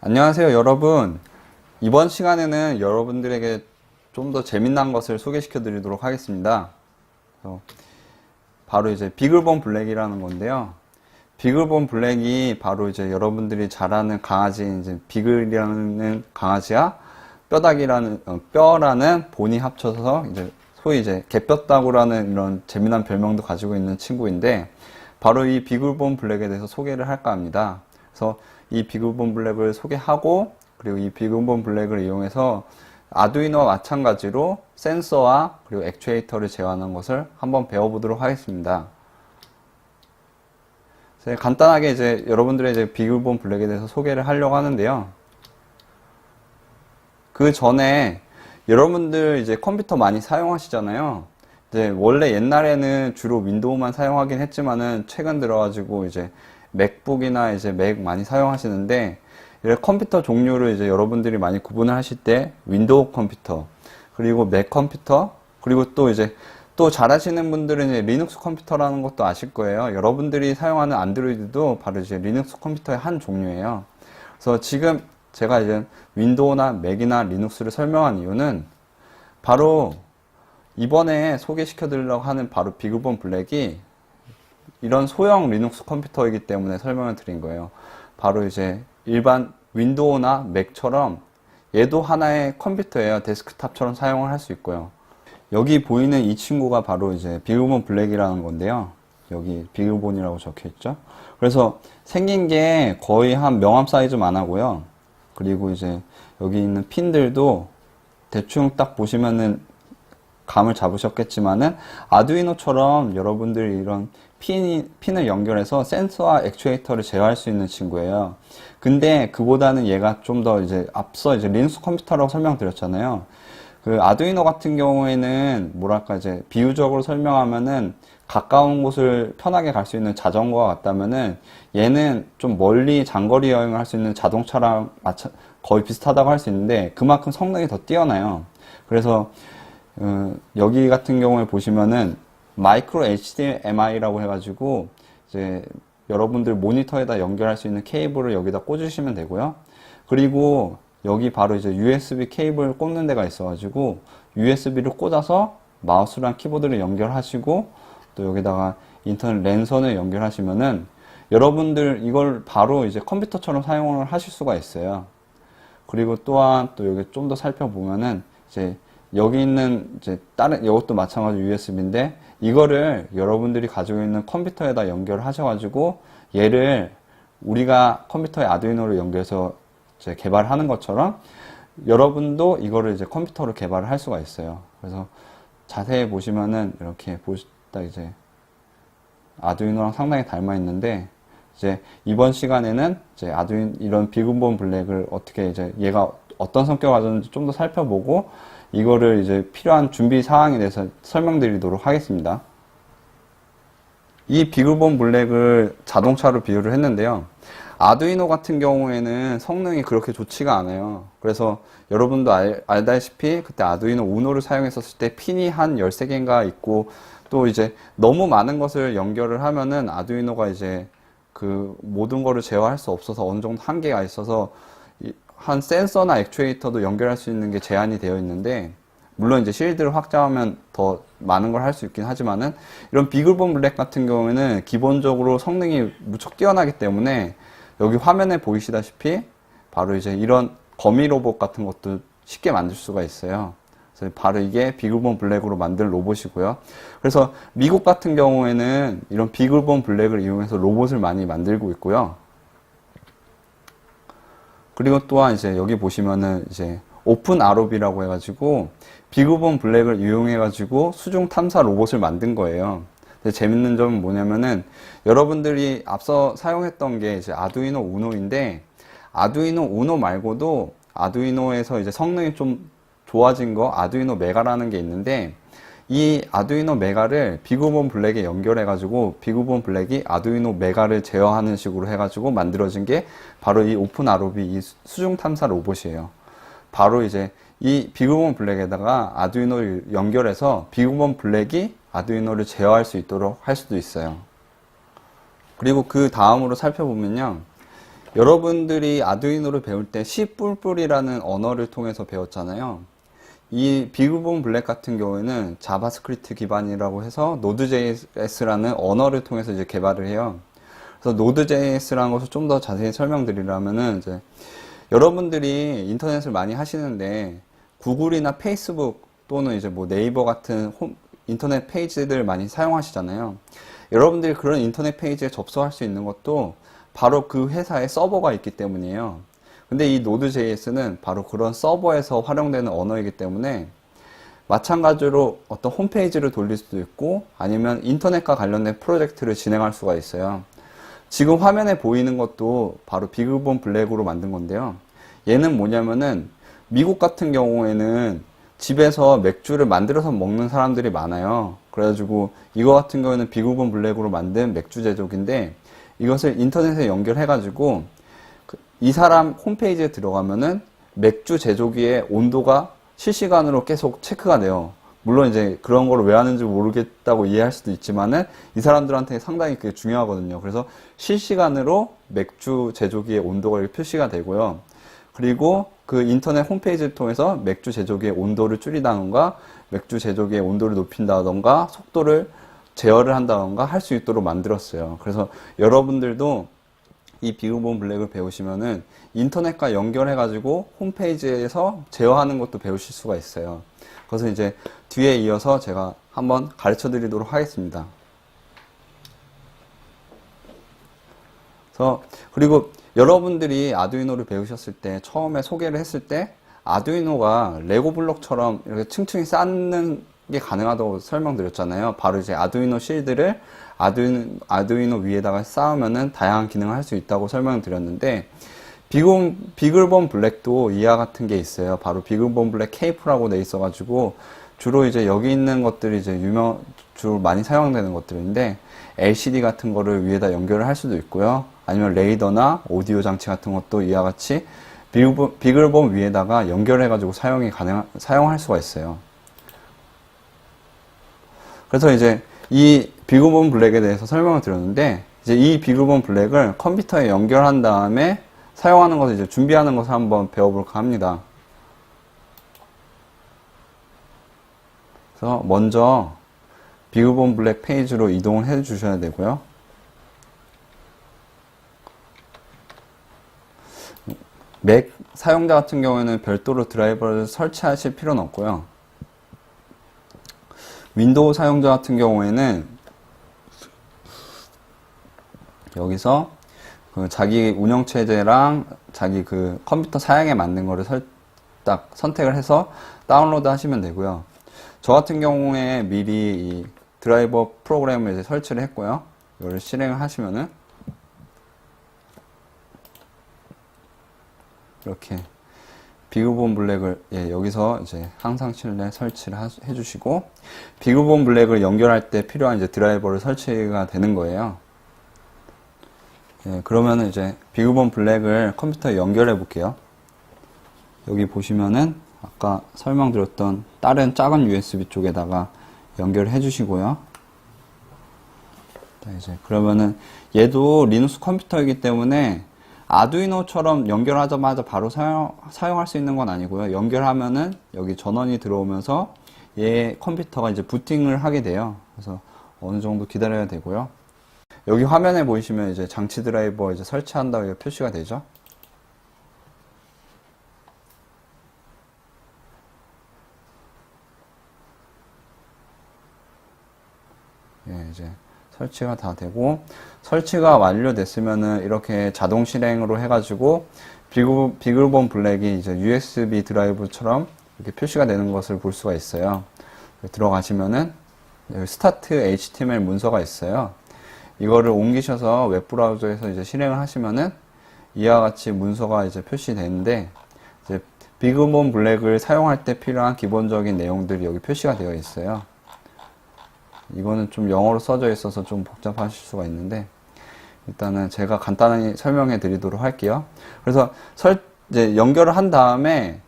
안녕하세요, 여러분. 이번 시간에는 여러분들에게 좀 더 재미난 것을 소개시켜 드리도록 하겠습니다. 바로 이제 비글본 블랙이라는 건데요. 비글본 블랙이 바로 이제 여러분들이 잘 아는 강아지, 이제 비글이라는 강아지와 뼈라는 본이 합쳐서 이제 소위 이제 개뼈다구라는 이런 재미난 별명도 가지고 있는 친구인데, 바로 이 비글본 블랙에 대해서 소개를 할까 합니다. 그래서 이 비글본 블랙을 소개하고, 그리고 이 비글본 블랙을 이용해서 아두이노와 마찬가지로 센서와 그리고 액추에이터를 제어하는 것을 한번 배워보도록 하겠습니다. 간단하게 이제 여러분들의 이제 비글본 블랙에 대해서 소개를 하려고 하는데요. 그 전에 여러분들 이제 컴퓨터 많이 사용하시잖아요. 이제 원래 옛날에는 주로 윈도우만 사용하긴 했지만은 최근 들어가지고 이제 맥북이나 이제 맥 많이 사용하시는데, 이런 컴퓨터 종류를 이제 여러분들이 많이 구분을 하실 때 윈도우 컴퓨터, 그리고 맥 컴퓨터, 그리고 또 이제 또 잘하시는 분들은 이제 리눅스 컴퓨터라는 것도 아실 거예요. 여러분들이 사용하는 안드로이드도 바로 이제 리눅스 컴퓨터의 한 종류예요. 그래서 지금 제가 이제 윈도우나 맥이나 리눅스를 설명한 이유는 바로 이번에 소개시켜 드리려고 하는 바로 비글본 블랙이 이런 소형 리눅스 컴퓨터이기 때문에 설명을 드린 거예요. 바로 이제 일반 윈도우나 맥처럼 얘도 하나의 컴퓨터예요. 데스크탑처럼 사용을 할 수 있고요. 여기 보이는 이 친구가 바로 이제 비글본 블랙이라는 건데요. 여기 비글본이라고 적혀 있죠. 그래서 생긴 게 거의 한 명암 사이즈만 하고요. 그리고 이제 여기 있는 핀들도 대충 딱 보시면은 감을 잡으셨겠지만은 아두이노처럼 여러분들이 이런 핀을 연결해서 센서와 액추에이터를 제어할 수 있는 친구예요. 근데 그보다는 얘가 좀 더 이제 앞서 이제 리눅스 컴퓨터라고 설명드렸잖아요. 그 아두이노 같은 경우에는 뭐랄까 이제 비유적으로 설명하면은 가까운 곳을 편하게 갈 수 있는 자전거와 같다면은 얘는 좀 멀리 장거리 여행을 할 수 있는 자동차랑 거의 비슷하다고 할 수 있는데, 그만큼 성능이 더 뛰어나요. 그래서 여기 같은 경우에 보시면은 마이크로 HDMI라고 해가지고 이제 여러분들 모니터에다 연결할 수 있는 케이블을 여기다 꽂으시면 되고요. 그리고 여기 바로 이제 USB 케이블 꽂는 데가 있어가지고 USB를 꽂아서 마우스랑 키보드를 연결하시고, 또 여기다가 인터넷 랜선을 연결하시면은 여러분들 이걸 바로 이제 컴퓨터처럼 사용을 하실 수가 있어요. 그리고 또한 또 여기 좀 더 살펴보면은 이제 여기 있는 이제 다른 이것도 마찬가지로 USB인데, 이거를 여러분들이 가지고 있는 컴퓨터에다 연결하셔가지고 얘를 우리가 컴퓨터에 아두이노를 연결해서 이제 개발하는 것처럼 여러분도 이거를 이제 컴퓨터로 개발을 할 수가 있어요. 그래서 자세히 보시면은 이렇게 보시다 이제 아두이노랑 상당히 닮아 있는데, 이제 이번 시간에는 이제 이런 비글본 블랙을 어떻게 이제 얘가 어떤 성격을 가졌는지 좀 더 살펴보고, 이거를 이제 필요한 준비 사항에 대해서 설명드리도록 하겠습니다. 이 비글본 블랙을 자동차로 비유를 했는데요. 아두이노 같은 경우에는 성능이 그렇게 좋지가 않아요. 그래서 여러분도 알다시피 그때 아두이노 우노를 사용했었을 때 핀이 한 13개인가 있고, 또 이제 너무 많은 것을 연결을 하면은 아두이노가 이제 그 모든 거를 제어할 수 없어서 어느 정도 한계가 있어서 한 센서나 액추에이터도 연결할 수 있는 게 제한이 되어 있는데, 물론 이제 실드를 확장하면 더 많은 걸 할 수 있긴 하지만은 이런 비글본 블랙 같은 경우에는 기본적으로 성능이 무척 뛰어나기 때문에 여기 화면에 보이시다시피 바로 이제 이런 거미 로봇 같은 것도 쉽게 만들 수가 있어요. 그래서 바로 이게 비글본 블랙으로 만든 로봇이고요. 그래서 미국 같은 경우에는 이런 비글본 블랙을 이용해서 로봇을 많이 만들고 있고요. 그리고 또한 이제 여기 보시면은 이제 오픈 ROV라고 해가지고 비글본 블랙을 이용해가지고 수중 탐사 로봇을 만든 거예요. 근데 재밌는 점은 뭐냐면은 여러분들이 앞서 사용했던 게 이제 아두이노 우노인데, 아두이노 우노 말고도 아두이노에서 이제 성능이 좀 좋아진 거 아두이노 메가라는 게 있는데, 이 아두이노 메가를 비글본 블랙에 연결해가지고 비글본 블랙이 아두이노 메가를 제어하는 식으로 해가지고 만들어진 게 바로 이 오픈 ROV 이 수중 탐사 로봇이에요. 바로 이제 이 비글본 블랙에다가 아두이노를 연결해서 비글본 블랙이 아두이노를 제어할 수 있도록 할 수도 있어요. 그리고 그 다음으로 살펴보면요, 여러분들이 아두이노를 배울 때 C++이라는 언어를 통해서 배웠잖아요. 이 비그본 블랙 같은 경우에는 자바스크립트 기반이라고 해서 노드.js라는 언어를 통해서 이제 개발을 해요. 그래서 노드.js라는 것을 좀 더 자세히 설명드리려면은 이제 여러분들이 인터넷을 많이 하시는데 구글이나 페이스북 또는 이제 뭐 네이버 같은 인터넷 페이지들 많이 사용하시잖아요. 여러분들이 그런 인터넷 페이지에 접속할 수 있는 것도 바로 그 회사의 서버가 있기 때문이에요. 근데 이 Node.js는 바로 그런 서버에서 활용되는 언어이기 때문에 마찬가지로 어떤 홈페이지를 돌릴 수도 있고 아니면 인터넷과 관련된 프로젝트를 진행할 수가 있어요. 지금 화면에 보이는 것도 바로 비그본 블랙으로 만든 건데요. 얘는 뭐냐면은 미국 같은 경우에는 집에서 맥주를 만들어서 먹는 사람들이 많아요. 그래가지고 이거 같은 경우에는 비그본 블랙으로 만든 맥주 제조기인데 이것을 인터넷에 연결해가지고 이 사람 홈페이지에 들어가면은 맥주 제조기의 온도가 실시간으로 계속 체크가 돼요. 물론 이제 그런 걸 왜 하는지 모르겠다고 이해할 수도 있지만은 이 사람들한테 상당히 그게 중요하거든요. 그래서 실시간으로 맥주 제조기의 온도가 이렇게 표시가 되고요. 그리고 그 인터넷 홈페이지를 통해서 맥주 제조기의 온도를 줄이다던가 맥주 제조기의 온도를 높인다던가 속도를 제어를 한다던가 할 수 있도록 만들었어요. 그래서 여러분들도 이 비그본 블랙을 배우시면은 인터넷과 연결해가지고 홈페이지에서 제어하는 것도 배우실 수가 있어요. 그래서 이제 뒤에 이어서 제가 한번 가르쳐 드리도록 하겠습니다. 그리고 여러분들이 아두이노를 배우셨을 때 처음에 소개를 했을 때 아두이노가 레고 블록처럼 이렇게 층층이 쌓는 게 가능하다고 설명드렸잖아요. 바로 이제 아두이노 실드를 아두이노 위에다가 쌓으면은 다양한 기능을 할 수 있다고 설명드렸는데 비글본 블랙도 이와 같은 게 있어요. 바로 비글본 블랙 케이프라고 돼 있어가지고 주로 이제 여기 있는 것들이 이제 주로 많이 사용되는 것들인데 LCD 같은 거를 위에다 연결을 할 수도 있고요. 아니면 레이더나 오디오 장치 같은 것도 이와 같이 비글본 위에다가 연결해가지고 사용할 수가 있어요. 그래서 이제 이 비글본 블랙에 대해서 설명을 드렸는데 이제 이 비글본 블랙을 컴퓨터에 연결한 다음에 사용하는 것을 이제 준비하는 것을 한번 배워볼까 합니다. 그래서 먼저 비글본 블랙 페이지로 이동을 해 주셔야 되고요. 맥 사용자 같은 경우에는 별도로 드라이버를 설치하실 필요는 없고요. 윈도우 사용자 같은 경우에는 여기서 그 자기 운영체제랑 자기 그 컴퓨터 사양에 맞는 거를 딱 선택을 해서 다운로드 하시면 되고요. 저 같은 경우에 미리 이 드라이버 프로그램을 이제 설치를 했고요. 이거를 실행을 하시면은 이렇게 비그본 블랙을 여기서 이제 항상 실내 설치를 해주시고 비그본 블랙을 연결할 때 필요한 이제 드라이버를 설치가 되는 거예요. 그러면은 이제 비그본 블랙을 컴퓨터에 연결해 볼게요. 여기 보시면은 아까 설명드렸던 다른 작은 USB 쪽에다가 연결해 주시고요. 이제 그러면은 얘도 리눅스 컴퓨터이기 때문에 아두이노처럼 연결하자마자 바로 사용할 수 있는 건 아니고요. 연결하면은 여기 전원이 들어오면서 얘 컴퓨터가 이제 부팅을 하게 돼요. 그래서 어느 정도 기다려야 되고요. 여기 화면에 보이시면 이제 장치 드라이버 이제 설치한다고 표시가 되죠. 이제 설치가 다 되고 설치가 완료됐으면은 이렇게 자동 실행으로 해가지고 비글본 블랙이 이제 USB 드라이브처럼 이렇게 표시가 되는 것을 볼 수가 있어요. 들어가시면은 여기 스타트 HTML 문서가 있어요. 이거를 옮기셔서 웹브라우저에서 이제 실행을 하시면은 이와 같이 문서가 이제 표시되는데 이제 비그본 블랙을 사용할 때 필요한 기본적인 내용들이 여기 표시가 되어 있어요. 이거는 좀 영어로 써져 있어서 좀 복잡하실 수가 있는데 일단은 제가 간단히 설명해 드리도록 할게요. 그래서 이제 연결을 한 다음에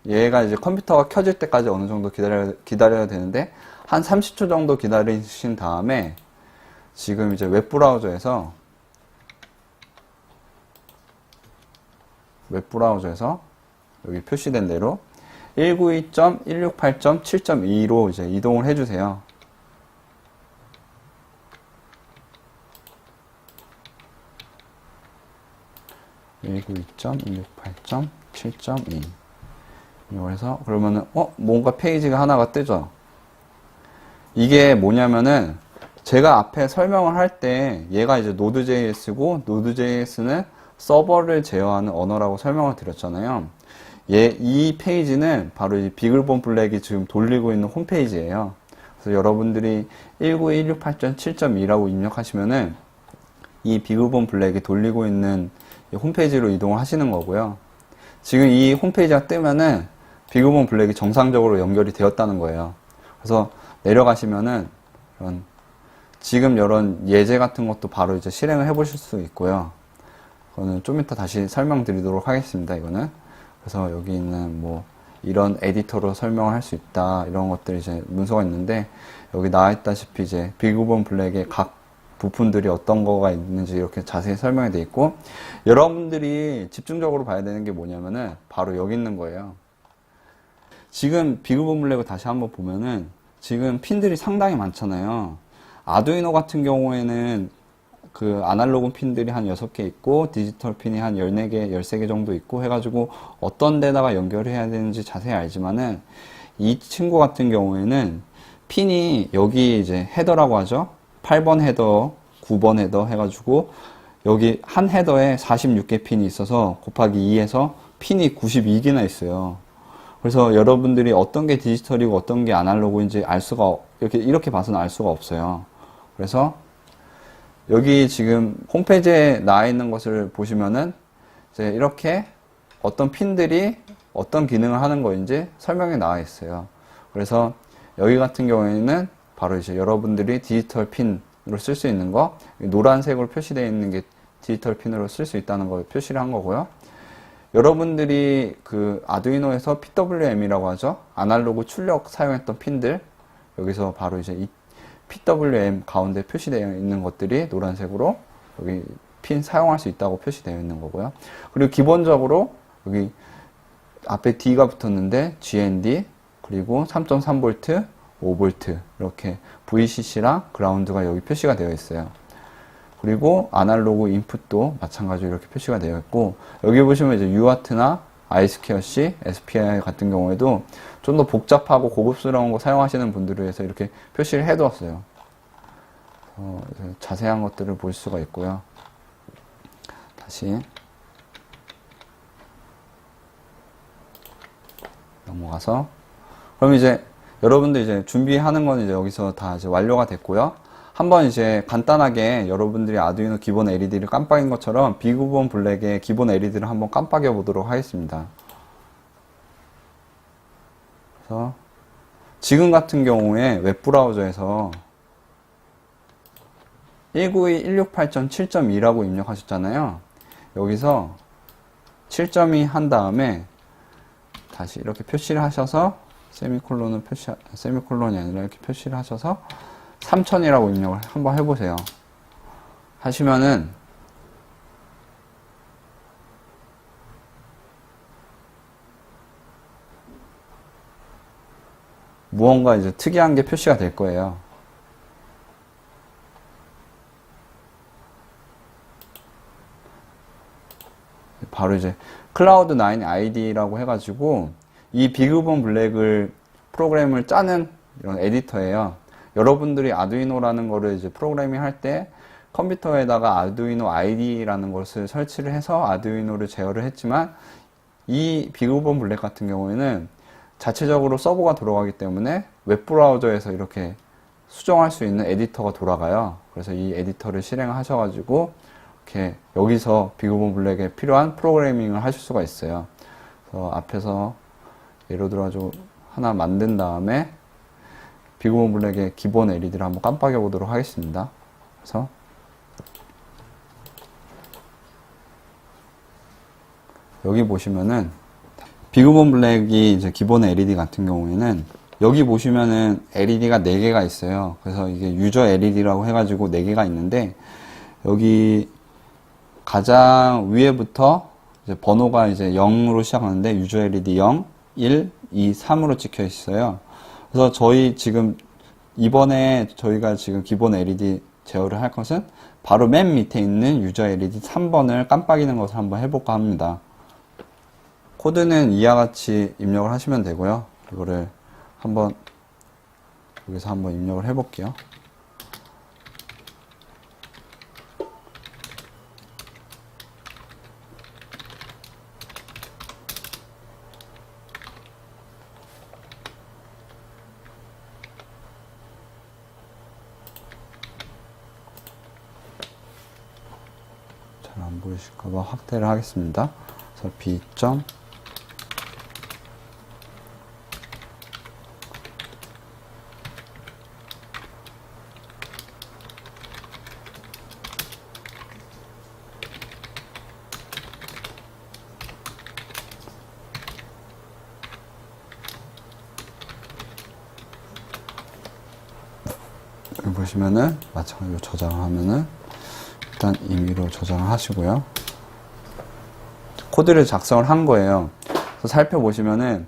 얘가 이제 컴퓨터가 켜질 때까지 어느 정도 기다려야 되는데 한 30초 정도 기다리신 다음에 지금 이제 웹브라우저에서 웹브라우저에서 여기 표시된 대로 192.168.7.2로 이제 이동을 해주세요. (192.168.7.2) 이용해서 그러면은 뭔가 페이지가 하나가 뜨죠. 이게 뭐냐면은 제가 앞에 설명을 할 때 얘가 이제 Node.js고 Node.js는 서버를 제어하는 언어라고 설명을 드렸잖아요. 이 페이지는 바로 이 비글본 블랙이 지금 돌리고 있는 홈페이지예요. 그래서 여러분들이 192.168.7.2라고 입력하시면은 이 비글본 블랙이 돌리고 있는 홈페이지로 이동을 하시는 거고요. 지금 이 홈페이지가 뜨면은 비글본 블랙이 정상적으로 연결이 되었다는 거예요. 그래서 내려가시면은 지금 이런 예제 같은 것도 바로 이제 실행을 해 보실 수 있고요. 그거는 좀 이따 다시 설명드리도록 하겠습니다. 이거는. 그래서 여기 있는 뭐 이런 에디터로 설명을 할 수 있다 이런 것들이 이제 문서가 있는데 여기 나와 있다시피 이제 비글본 블랙의 각 부품들이 어떤 거가 있는지 이렇게 자세히 설명이 되어 있고 여러분들이 집중적으로 봐야 되는 게 뭐냐면은 바로 여기 있는 거예요. 지금 비글본 블랙을 다시 한번 보면은 지금 핀들이 상당히 많잖아요. 아두이노 같은 경우에는 그 아날로그 핀들이 한 6개 있고 디지털 핀이 한 14개, 13개 정도 있고 해가지고 어떤 데다가 연결을 해야 되는지 자세히 알지만은 이 친구 같은 경우에는 핀이 여기 이제 헤더라고 하죠. 8번 헤더, 9번 헤더 해가지고 여기 한 헤더에 46개 핀이 있어서 곱하기 2해서 핀이 92개나 있어요. 그래서 여러분들이 어떤 게 디지털이고 어떤 게 아날로그인지 알 수가 이렇게 봐서는 알 수가 없어요. 그래서 여기 지금 홈페이지에 나와 있는 것을 보시면은 이제 이렇게 어떤 핀들이 어떤 기능을 하는 거인지 설명이 나와 있어요. 그래서 여기 같은 경우에는 바로 이제 여러분들이 디지털 핀으로 쓸 수 있는 거, 노란색으로 표시되어 있는 게 디지털 핀으로 쓸 수 있다는 걸 표시를 한 거고요. 여러분들이 그 아두이노에서 PWM이라고 하죠. 아날로그 출력 사용했던 핀들, 여기서 바로 이제 이 PWM 가운데 표시되어 있는 것들이 노란색으로 여기 핀 사용할 수 있다고 표시되어 있는 거고요. 그리고 기본적으로 여기 앞에 D가 붙었는데 GND 그리고 3.3V, 5V 이렇게 VCC랑 그라운드가 여기 표시가 되어 있어요. 그리고 아날로그 인풋도 마찬가지로 이렇게 표시가 되어 있고 여기 보시면 이제 UART나 I2C, SPI 같은 경우에도 좀 더 복잡하고 고급스러운 거 사용하시는 분들을 위해서 이렇게 표시를 해두었어요. 자세한 것들을 볼 수가 있고요. 다시 넘어가서 그럼 이제 여러분들 이제 준비하는 건 이제 여기서 다 이제 완료가 됐고요. 한번 이제 간단하게 여러분들이 아두이노 기본 LED를 깜빡인 것처럼 비글본 블랙의 기본 LED를 한번 깜빡여 보도록 하겠습니다. 그래서 지금 같은 경우에 웹브라우저에서 192.168.7.2라고 입력하셨잖아요. 여기서 7.2 한 다음에 다시 이렇게 표시를 하셔서 세미콜론이 아니라 이렇게 표시를 하셔서 3000이라고 입력을 한번 해보세요. 하시면은 무언가 이제 특이한 게 표시가 될 거예요. 바로 이제 클라우드9 ID라고 해가지고 이 비글본 블랙을 프로그램을 짜는 이런 에디터예요. 여러분들이 아두이노라는 거를 이제 프로그래밍 할 때 컴퓨터에다가 아두이노 ID라는 것을 설치를 해서 아두이노를 제어를 했지만 이 비글본 블랙 같은 경우에는 자체적으로 서버가 돌아가기 때문에 웹브라우저에서 이렇게 수정할 수 있는 에디터가 돌아가요. 그래서 이 에디터를 실행하셔가지고 이렇게 여기서 비글본 블랙에 필요한 프로그래밍을 하실 수가 있어요. 그래서 앞에서 예를 들어가지고 하나 만든 다음에 비글본 블랙의 기본 LED를 한번 깜빡여 보도록 하겠습니다. 그래서 여기 보시면은 비글본 블랙이 이제 기본 LED 같은 경우에는 여기 보시면은 LED가 4개가 있어요. 그래서 이게 유저 LED라고 해가지고 4개가 있는데 여기 가장 위에부터 이제 번호가 이제 0으로 시작하는데 유저 LED 0, 1, 2, 3으로 찍혀 있어요. 그래서 저희 지금 이번에 저희가 지금 기본 LED 제어를 할 것은 바로 맨 밑에 있는 유저 LED 3번을 깜빡이는 것을 한번 해볼까 합니다. 코드는 이와 같이 입력을 하시면 되고요. 이거를 한번 여기서 한번 입력을 해볼게요. 잘 안 보이실까봐 확대를 하겠습니다. 그래서 B. 여기 보시면은 마찬가지로 저장을 하면은 일단 임의로 저장을 하시고요. 코드를 작성을 한 거예요. 그래서 살펴보시면은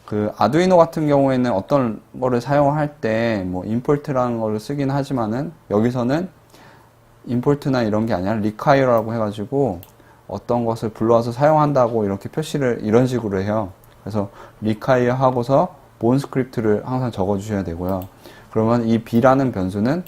그 아두이노 같은 경우에는 어떤 거를 사용할 때 뭐 임포트라는 거를 쓰긴 하지만은 여기서는 임포트나 이런 게 아니라 require라고 해가지고 어떤 것을 불러와서 사용한다고 이렇게 표시를 이런 식으로 해요. 그래서 require 하고서 본 스크립트를 항상 적어 주셔야 되고요. 그러면 이 b라는 변수는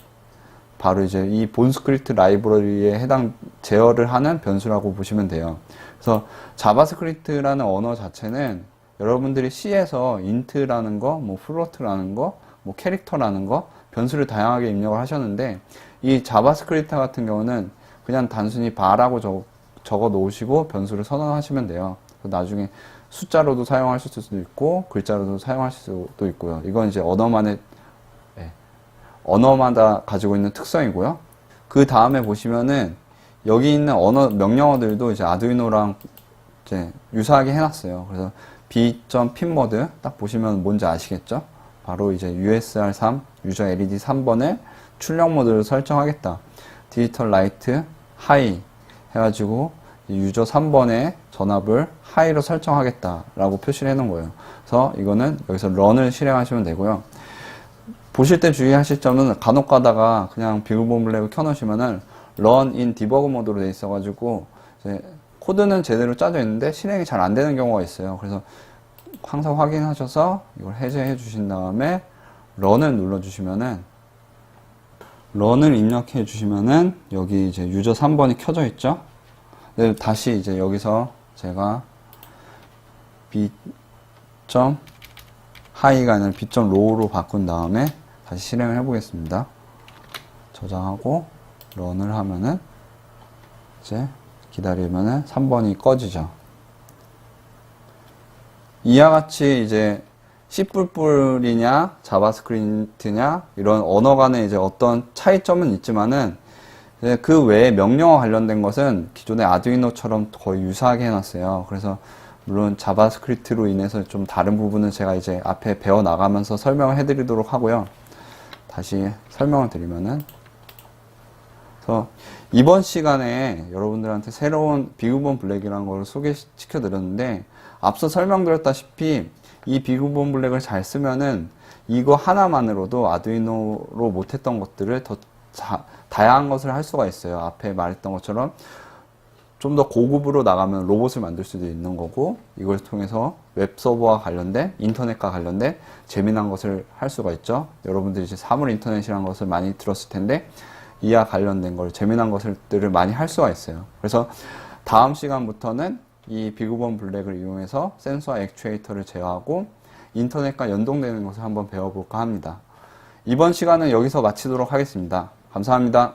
바로 이제 이 본 스크립트 라이브러리에 해당 제어를 하는 변수라고 보시면 돼요. 그래서 자바스크립트라는 언어 자체는 여러분들이 C에서 int라는 거, 뭐 float라는 거, 뭐 캐릭터라는 거, 변수를 다양하게 입력을 하셨는데 이 자바스크립트 같은 경우는 그냥 단순히 바라고 적어 놓으시고 변수를 선언하시면 돼요. 나중에 숫자로도 사용하실 수도 있고 글자로도 사용하실 수도 있고요. 이건 이제 언어마다 가지고 있는 특성이고요. 그 다음에 보시면은 여기 있는 언어 명령어들도 이제 아두이노랑 이제 유사하게 해놨어요. 그래서 b.pinmode 딱 보시면 뭔지 아시겠죠? 바로 이제 USR3 유저 LED 3번을 출력 모드를 설정하겠다. 디지털 라이트 하이 해가지고 유저 3번의 전압을 하이로 설정하겠다 라고 표시를 해놓은 거예요. 그래서 이거는 여기서 런을 실행하시면 되고요. 보실 때 주의하실 점은 간혹 가다가 그냥 비그본 블랙을 켜놓으시면은 run in debug 모드로 돼 있어가지고 이제 코드는 제대로 짜져 있는데 실행이 잘 안 되는 경우가 있어요. 그래서 항상 확인하셔서 이걸 해제해 주신 다음에 run을 눌러주시면은 run을 입력해 주시면은 여기 이제 유저 3번이 켜져 있죠. 네, 다시 이제 여기서 제가 b.high가 아니라 b.low로 바꾼 다음에 다시 실행을 해 보겠습니다. 저장하고 런을 하면은 이제 기다리면은 3번이 꺼지죠. 이와 같이 이제 C++이냐 자바스크립트냐 이런 언어 간에 이제 어떤 차이점은 있지만은 그 외에 명령어 관련된 것은 기존의 아두이노처럼 거의 유사하게 해놨어요. 그래서 물론 자바스크립트로 인해서 좀 다른 부분은 제가 이제 앞에 배워 나가면서 설명을 해드리도록 하고요. 다시 설명을 드리면은, 그래서 이번 시간에 여러분들한테 새로운 비그본 블랙이라는 걸 소개시켜 드렸는데, 앞서 설명드렸다시피 이 비그본 블랙을 잘 쓰면은 이거 하나만으로도 아두이노로 못했던 것들을 더 다양한 것을 할 수가 있어요. 앞에 말했던 것처럼 좀 더 고급으로 나가면 로봇을 만들 수도 있는 거고, 이걸 통해서 웹서버와 관련된 인터넷과 관련된 재미난 것을 할 수가 있죠. 여러분들이 이제 사물 인터넷이라는 것을 많이 들었을 텐데 이와 관련된 걸 재미난 것들을 많이 할 수가 있어요. 그래서 다음 시간부터는 이 비그본 블랙을 이용해서 센서와 액추에이터를 제어하고 인터넷과 연동되는 것을 한번 배워볼까 합니다. 이번 시간은 여기서 마치도록 하겠습니다. 감사합니다.